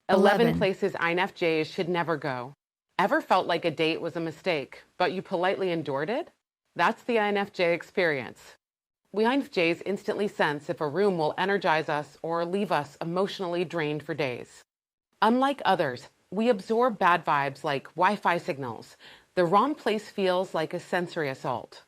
11 11. places INFJs should never go. Ever felt like a date was a mistake, but you politely endured it? That's the INFJ experience. We INFJs instantly sense if a room will energize us or leave us emotionally drained for days. Unlike others, we absorb bad vibes like Wi-Fi signals. The wrong place feels like a sensory assault.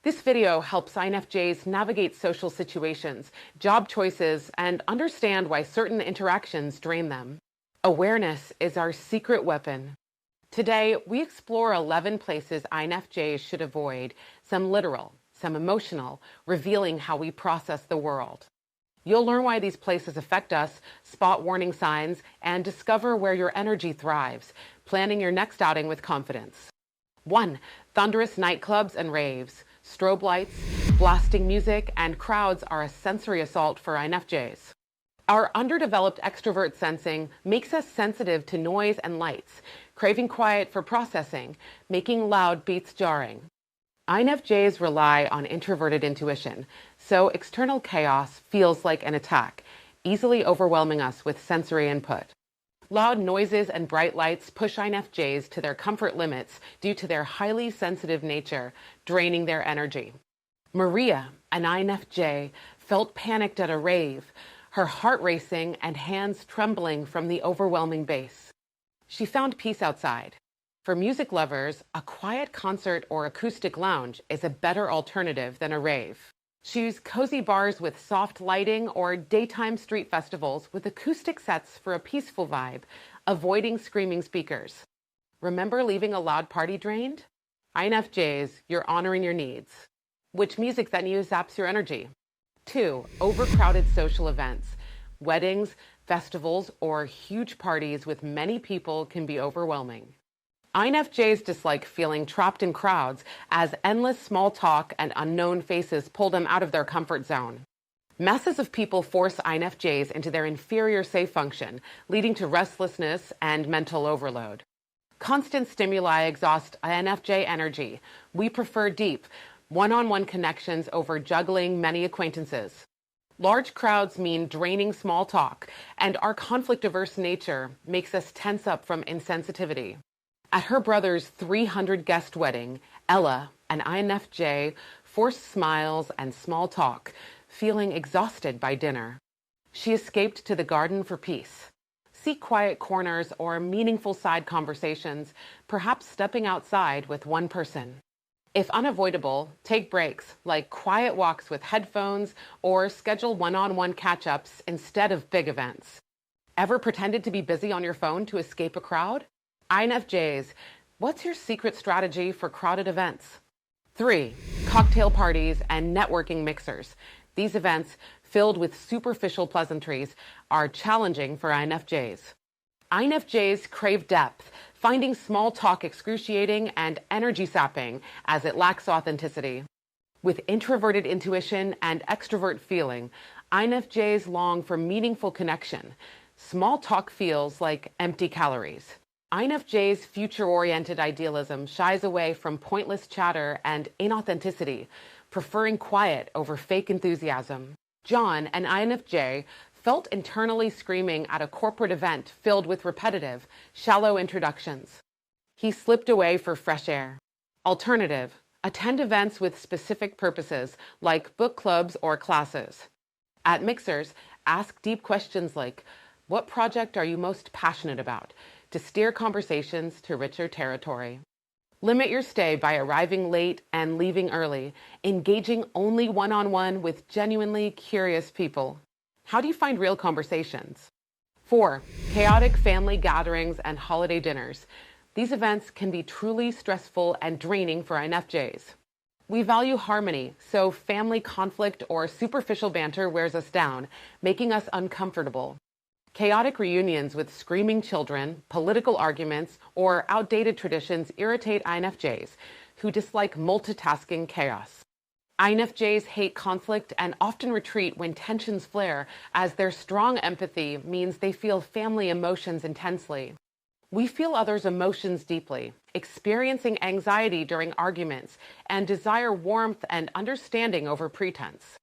This video helps INFJs navigate social situations, job choices, and understand why certain interactions drain them. Awareness is our secret weapon. Today, we explore 11 places INFJs should avoid, some literal, some emotional, revealing how we process the world. You'll learn why these places affect us, spot warning signs, and discover where your energy thrives, planning your next outing with confidence. 1. Thunderous nightclubs and raves. Strobe lights, blasting music, and crowds are a sensory assault for INFJs. Our underdeveloped extrovert sensing makes us sensitive to noise and lights, craving quiet for processing, making loud beats jarring. INFJs rely on introverted intuition, so external chaos feels like an attack, easily overwhelming us with sensory input. Loud noises and bright lights push INFJs to their comfort limits due to their highly sensitive nature, draining their energy. Maria, an INFJ, felt panicked at a rave, her heart racing and hands trembling from the overwhelming bass. She found peace outside. For music lovers, a quiet concert or acoustic lounge is a better alternative than a rave. Choose cozy bars with soft lighting or daytime street festivals with acoustic sets for a peaceful vibe, avoiding screaming speakers. Remember leaving a loud party drained? INFJs, you're honoring your needs. Which music venue zaps your energy? 2. Overcrowded social events. Weddings, festivals, or huge parties with many people can be overwhelming. INFJs dislike feeling trapped in crowds as endless small talk and unknown faces pull them out of their comfort zone. Masses of people force INFJs into their inferior safe function, leading to restlessness and mental overload. Constant stimuli exhaust INFJ energy. We prefer deep, one-on-one connections over juggling many acquaintances. Large crowds mean draining small talk, and our conflict-averse nature makes us tense up from insensitivity. At her brother's 300-guest wedding, Ella, an INFJ, forced smiles and small talk, feeling exhausted by dinner. She escaped to the garden for peace. Seek quiet corners or meaningful side conversations, perhaps stepping outside with one person. If unavoidable, take breaks, like quiet walks with headphones or schedule one-on-one catch-ups instead of big events. Ever pretended to be busy on your phone to escape a crowd? INFJs, what's your secret strategy for crowded events? 3. Cocktail parties and networking mixers. These events, filled with superficial pleasantries, are challenging for INFJs. INFJs crave depth, finding small talk excruciating and energy sapping as it lacks authenticity. With introverted intuition and extrovert feeling, INFJs long for meaningful connection. Small talk feels like empty calories. INFJ's future-oriented idealism shies away from pointless chatter and inauthenticity, preferring quiet over fake enthusiasm. John, an INFJ, felt internally screaming at a corporate event filled with repetitive, shallow introductions. He slipped away for fresh air. Alternative: attend events with specific purposes, like book clubs or classes. At mixers, ask deep questions like, what project are you most passionate about, to steer conversations to richer territory. Limit your stay by arriving late and leaving early, engaging only one-on-one with genuinely curious people. How do you find real conversations? 4. Chaotic family gatherings and holiday dinners. These events can be truly stressful and draining for INFJs. We value harmony, so family conflict or superficial banter wears us down, making us uncomfortable. Chaotic reunions with screaming children, political arguments, or outdated traditions irritate INFJs, who dislike multitasking chaos. INFJs hate conflict and often retreat when tensions flare, as their strong empathy means they feel family emotions intensely. We feel others' emotions deeply, experiencing anxiety during arguments, and desire warmth and understanding over pretense.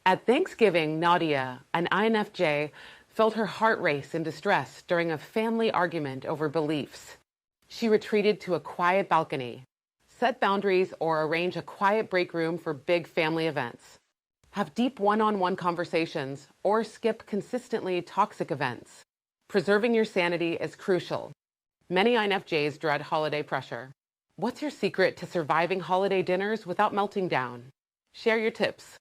At Thanksgiving, Nadia, an INFJ, felt her heart race in distress during a family argument over beliefs. She retreated to a quiet balcony, set boundaries, or arrange a quiet break room for big family events. Have deep one-on-one conversations or skip consistently toxic events. Preserving your sanity is crucial. Many INFJs dread holiday pressure. What's your secret to surviving holiday dinners without melting down? Share your tips.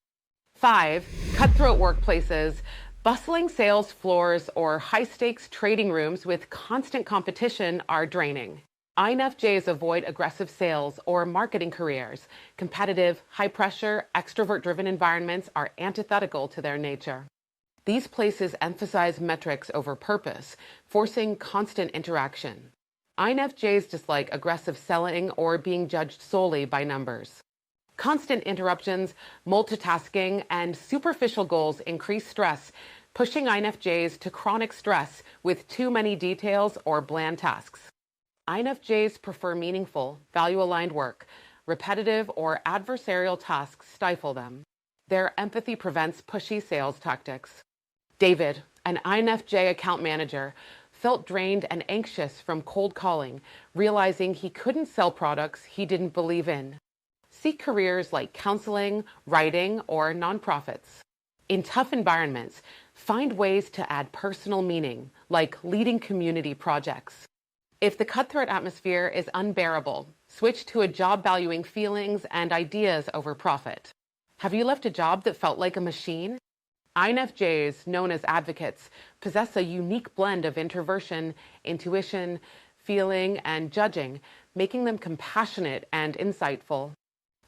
5. Cutthroat workplaces. Bustling sales floors or high-stakes trading rooms with constant competition are draining. INFJs avoid aggressive sales or marketing careers. Competitive, high-pressure, extrovert-driven environments are antithetical to their nature. These places emphasize metrics over purpose, forcing constant interaction. INFJs dislike aggressive selling or being judged solely by numbers. Constant interruptions, multitasking, and superficial goals increase stress, pushing INFJs to chronic stress with too many details or bland tasks. INFJs prefer meaningful, value-aligned work. Repetitive or adversarial tasks stifle them. Their empathy prevents pushy sales tactics. David, an INFJ account manager, felt drained and anxious from cold calling, realizing he couldn't sell products he didn't believe in. Seek careers like counseling, writing, or nonprofits. In tough environments, find ways to add personal meaning, like leading community projects. If the cutthroat atmosphere is unbearable, switch to a job valuing feelings and ideas over profit. Have you left a job that felt like a machine? INFJs, known as advocates, possess a unique blend of introversion, intuition, feeling, and judging, making them compassionate and insightful.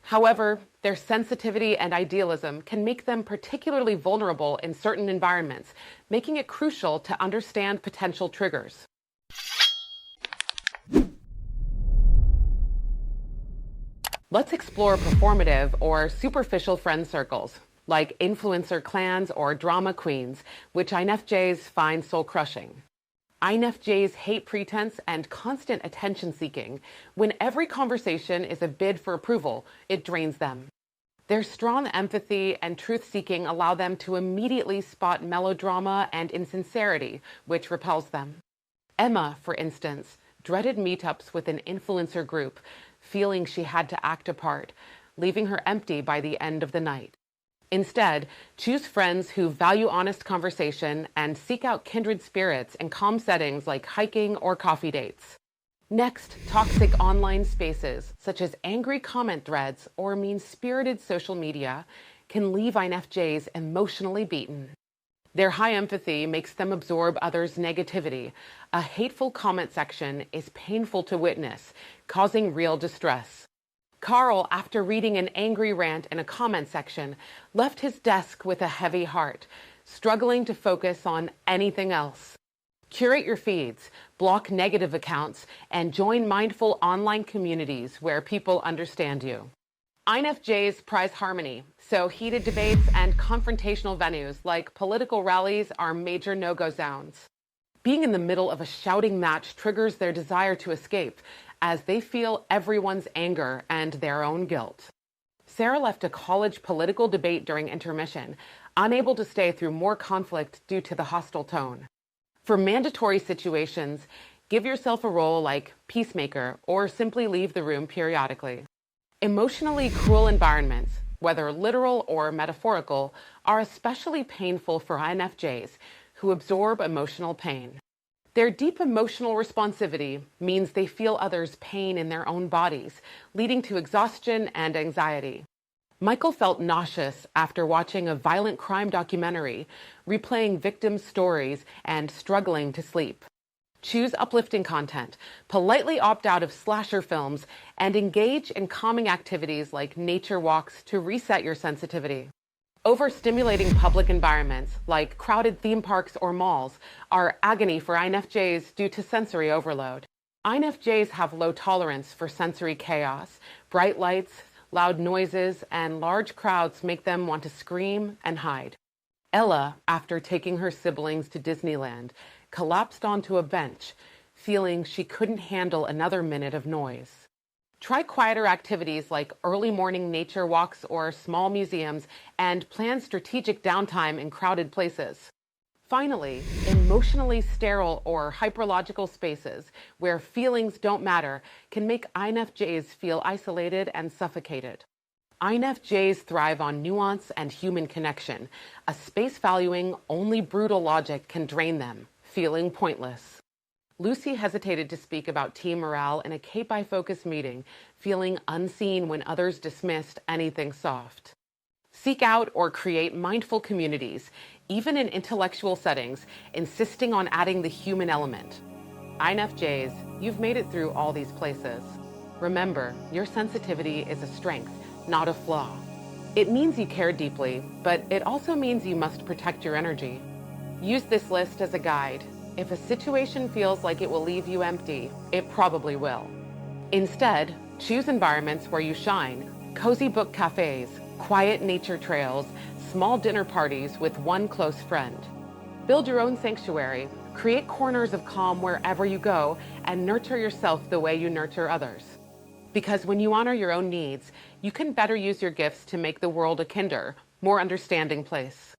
However, their sensitivity and idealism can make them particularly vulnerable in certain environments, making it crucial to understand potential triggers. Let's explore performative or superficial friend circles, like influencer clans or drama queens, which INFJs find soul-crushing. INFJs hate pretense and constant attention-seeking. When every conversation is a bid for approval, it drains them. Their strong empathy and truth-seeking allow them to immediately spot melodrama and insincerity, which repels them. Emma, for instance, dreaded meetups with an influencer group, feeling she had to act a part, leaving her empty by the end of the night. Instead, choose friends who value honest conversation and seek out kindred spirits in calm settings like hiking or coffee dates. Next, toxic online spaces, such as angry comment threads or mean-spirited social media, can leave INFJs emotionally beaten. Their high empathy makes them absorb others' negativity. A hateful comment section is painful to witness, causing real distress. Carl, after reading an angry rant in a comment section, left his desk with a heavy heart, struggling to focus on anything else. Curate your feeds, block negative accounts, and join mindful online communities where people understand you. INFJs prize harmony, so heated debates and confrontational venues like political rallies are major no-go zones. Being in the middle of a shouting match triggers their desire to escape, as they feel everyone's anger and their own guilt. Sarah left a college political debate during intermission, unable to stay through more conflict due to the hostile tone. For mandatory situations, give yourself a role like peacemaker or simply leave the room periodically. Emotionally cruel environments, whether literal or metaphorical, are especially painful for INFJs who absorb emotional pain. Their deep emotional responsivity means they feel others' pain in their own bodies, leading to exhaustion and anxiety. Michael felt nauseous after watching a violent crime documentary, replaying victims' stories, and struggling to sleep. Choose uplifting content, politely opt out of slasher films, and engage in calming activities like nature walks to reset your sensitivity. Overstimulating public environments, like crowded theme parks or malls, are agony for INFJs due to sensory overload. INFJs have low tolerance for sensory chaos. Bright lights, loud noises, and large crowds make them want to scream and hide. Ella, after taking her siblings to Disneyland, collapsed onto a bench, feeling she couldn't handle another minute of noise. Try quieter activities like early morning nature walks or small museums, and plan strategic downtime in crowded places. Finally, emotionally sterile or hyperlogical spaces where feelings don't matter can make INFJs feel isolated and suffocated. INFJs thrive on nuance and human connection. A space valuing only brutal logic can drain them, feeling pointless. Lucy hesitated to speak about team morale in a KPI focus meeting, feeling unseen when others dismissed anything soft. Seek out or create mindful communities, even in intellectual settings, insisting on adding the human element. INFJs, you've made it through all these places. Remember, your sensitivity is a strength, not a flaw. It means you care deeply, but it also means you must protect your energy. Use this list as a guide. If a situation feels like it will leave you empty, it probably will. Instead, choose environments where you shine: cozy book cafes, quiet nature trails, small dinner parties with one close friend. Build your own sanctuary, create corners of calm wherever you go, and nurture yourself the way you nurture others. Because when you honor your own needs, you can better use your gifts to make the world a kinder, more understanding place.